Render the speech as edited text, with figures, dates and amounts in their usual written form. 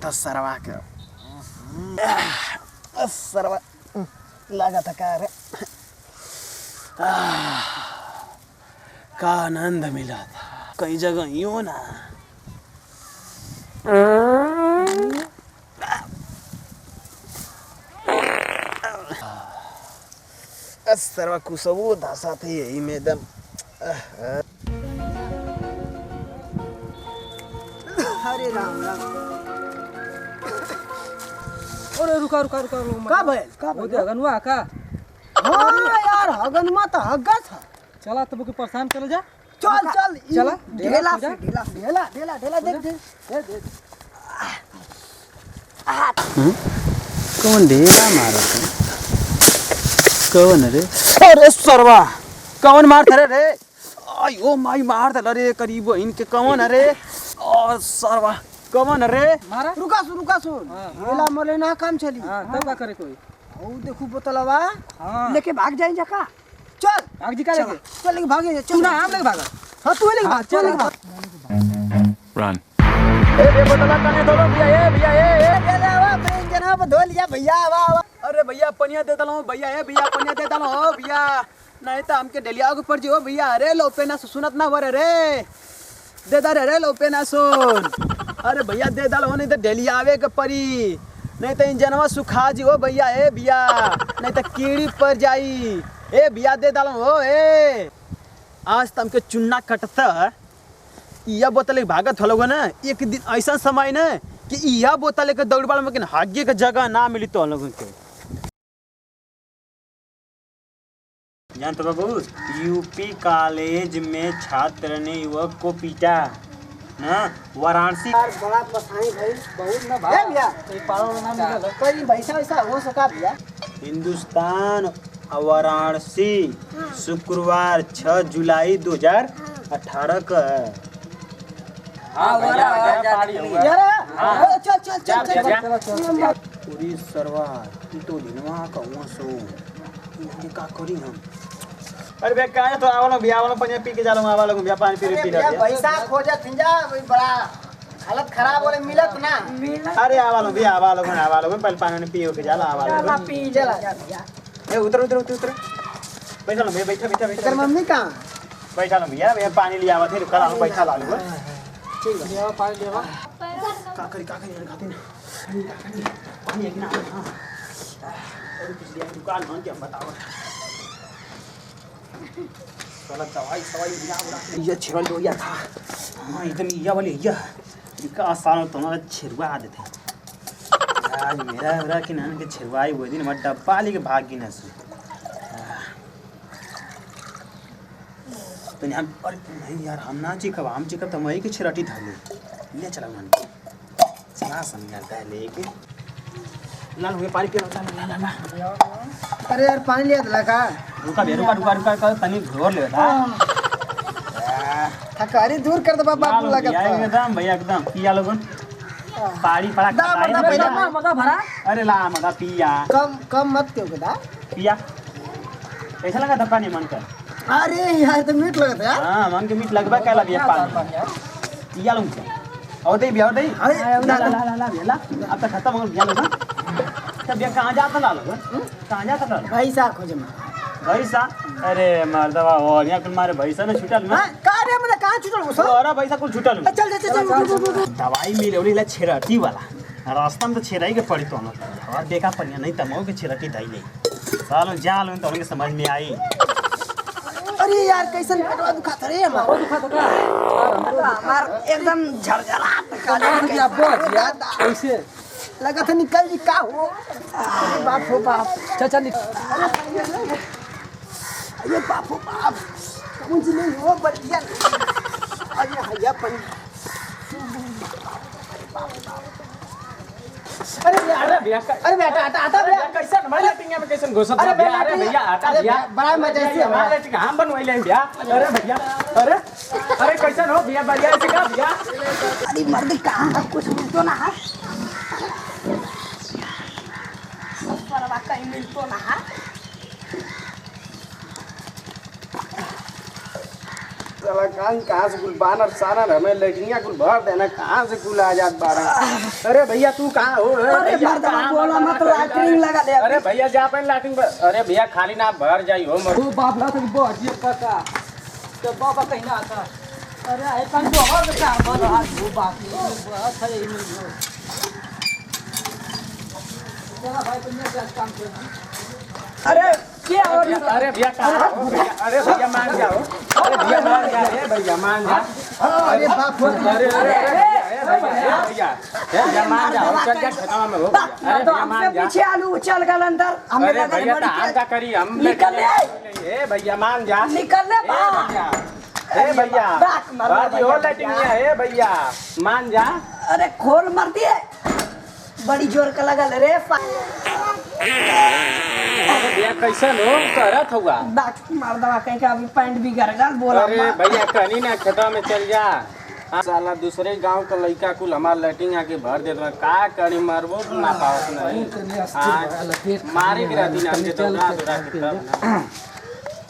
था सरवा के सरवा लगा था का रे का आनंद मिला था कई जगह यूं ना सर्व कुसबू धासा थे यही में दम हरे राम राम। अरे रुका रुका रुका का भइल का वो दे हगनवा का हां यार हगनमा त हग्गा था। चला तब के परेशान कर जा चल चल चला ढेला ढेला ढेला ढेला ढेला देख दे कौन ढेला मारा कौन रे अरे सरवा कौन मारता रे आयो माई मारता रे करीब इनके कौन अरे और सरवा कौन रे मारा रुका सुन ढेला मरे ना काम चली। हां तब का करे कोई ओ देखू बोतलवा हां लेके भाग जाए जका चल भाग जी का लेके चल लेके भाग जा तू ना हम लेके भाग हां तू लेके भाग चल लेके भाग Run. ए बोतला कने दो भैया ये ले आवा प्रेम जनाब धो लिया भैया आवा अरे भैया पनिया दे दलो भैया ए भैया पनिया दे दलो हो भैया नहीं तो हमके डेलिया के पड़ जियो भैया अरे लोपे ना सुनत ना वर रे दे दा रे लोपे ना सुन अरे भैया दे दलो नहीं तो डेलिया आवे के पड़ी नहीं तो इन जनवा सुखा जी हो भैया ए भैया नहीं तो कीड़ी पड़ जाई ए भैया दे दलो हो ए आज तमके चुन्ना कटता यह बोतल भागत हलोगे ना एक दिन ऐसा समय ना कि यह बोतल के दौड़बाल में हागे के जगह ना मिली तो लोगों के जानते बाबू यूपी कॉलेज में छात्र ने युवक को पीटा ना वाराणसी बड़ा पसाई भाई बहुत ना भाई भैया एक पारो ना मिलल कोई वैसा हो सका भैया हिंदुस्तान वाराणसी शुक्रवार 6 जुलाई 2018 का यार चल पूरी सरवार तो दिनवा कहूँ सो ये का करी हम अरे बे का तो आवलो बिया वाला पानी पी के जालो आवा लोग बिया पानी पी भैया पैसा खोजा थिंजा बड़ा हालत खराब होले मिलत ना अरे आवा लोग पहले पानी पियो के जाला आवा लोग पी जला भैया ए उतर बैठा लो भैया बैठा तेरे मम्मी कहां बैठा लो भैया पानी लिया आवा थे कल हम बैठा ला लो ठीक है देवा पानी देवा का करी खाते ना पानी एक ना हां और पिछली दुकान मान के हम बताओ गलत दवाई ये छेवल डोरिया था हां एकदम ये वाली ये इनका आसान तो ना छिरवा देते आज मेरा कि नान के छिरवाई वो दिन मैं डब्बा लेके भाग गई ना सु तो हम अरे नहीं यार हम ना चिकब तो मई के छिरटी धरले ले चला मन चला समझाता है लेके लाल हुए पानी पी ला अरे यार पानी लिया था का रुका तनी घोर ले था थकारी दूर कर दे बाबा लगा एकदम भैया एकदम पिया लोगन पाड़ी पड़ा खाई ना भैया मगा भरा अरे ला मगा पिया कम मत क्यों कदा पिया ऐसा लगा धक्का नहीं मन कर अरे यार तो मीठ लगा था हां मन के मीठ लगबा कहला बिया पानी पिया लूं और दे बिया दे ला अब तक खत्म हो गया लोग तब ये कहां जाता ला लोग कहां जाता ला पैसा खोज में भैसा अरे मर्दवा और यहाँ कुल मारे भैसा ने छुटल ना का रे मने कहां छुटल हो सर अरे भैसा कुल छुटल चल दवाई मिले ओली ला छेरटी वाला रास्ता में तो छेराई के पड़ी तो और देखा पनिया नहीं तमो के छेरटी दाई ले सालो जाल तो उनके समझ में आई अरे यार कैसन पेटवा दुखाता रे हमार एकदम झरझरा क्या बोल यार कैसे लगा था निकल जी का हो बाप हो बाप चल अरे बाप हो बाप कौन सी नहीं हो बढ़िया अरे भैया पानी अरे बेटा आता भैया कैसे हमारे टिंगा में कैसे घुसत अरे भैया अरे भैया आता भैया बड़ा मजा से हमारे टिंगा हम बनवाइले भैया अरे भैया अरे कैसे हो भैया बढ़िया से का भैया अरे मर्द कहां कुछ मिलतो ना है परवा कहीं मिलतो ना है साला कहाँ से कुल बानर सानर हमें लड़कियां कुल भर देना कहाँ से कुल आ जात बारह। अरे भैया तू कहाँ हो? अरे मर्दवा बोला मत लैट्रिन लगा दे। अरे भैया जा पे लैट्रिन। अरे भैया खाली ना भर जाई हो मर। ओ बाप ला तो बजिए काका तो बाबा कहीं ना आता। अरे आई कन तो और का बोल आज वो बाप बहुत है इन लोग। चला भाई तुमने क्या काम किया? अरे क्या और अरे भैया कहाँ हो भैया? अरे भैया मान जाओ। अरे भैया मान जा। अरे भैया मान जा। अरे बाप अरे भैया मान जाओ। चल जा खतवा में हो। अरे भैया मान जा। पीछे आलू चल गल अंदर हमें अरे लगा भैया बड़ी हम क्या करी हम निकल ले। ए भैया मान जा। निकल ले बा। ए भैया बात मार बाजी हो लाइटिंग है। ए भैया मान जा। अरे खोल मार दिए बड़ी जोर का लगल रे अरे भैया कैसे लो करत हुआ? बात मार दवा कहीं का अभी पैंट भी गर गल बोला। अरे भैया कहीं ना खेतवा में चल जा। साला दूसरे गांव का लड़का कुल हमार लैटिंग आके भर दे दो का करी मरबो ना पावत नहीं। मारी गिरा दिन हमके तो रात रात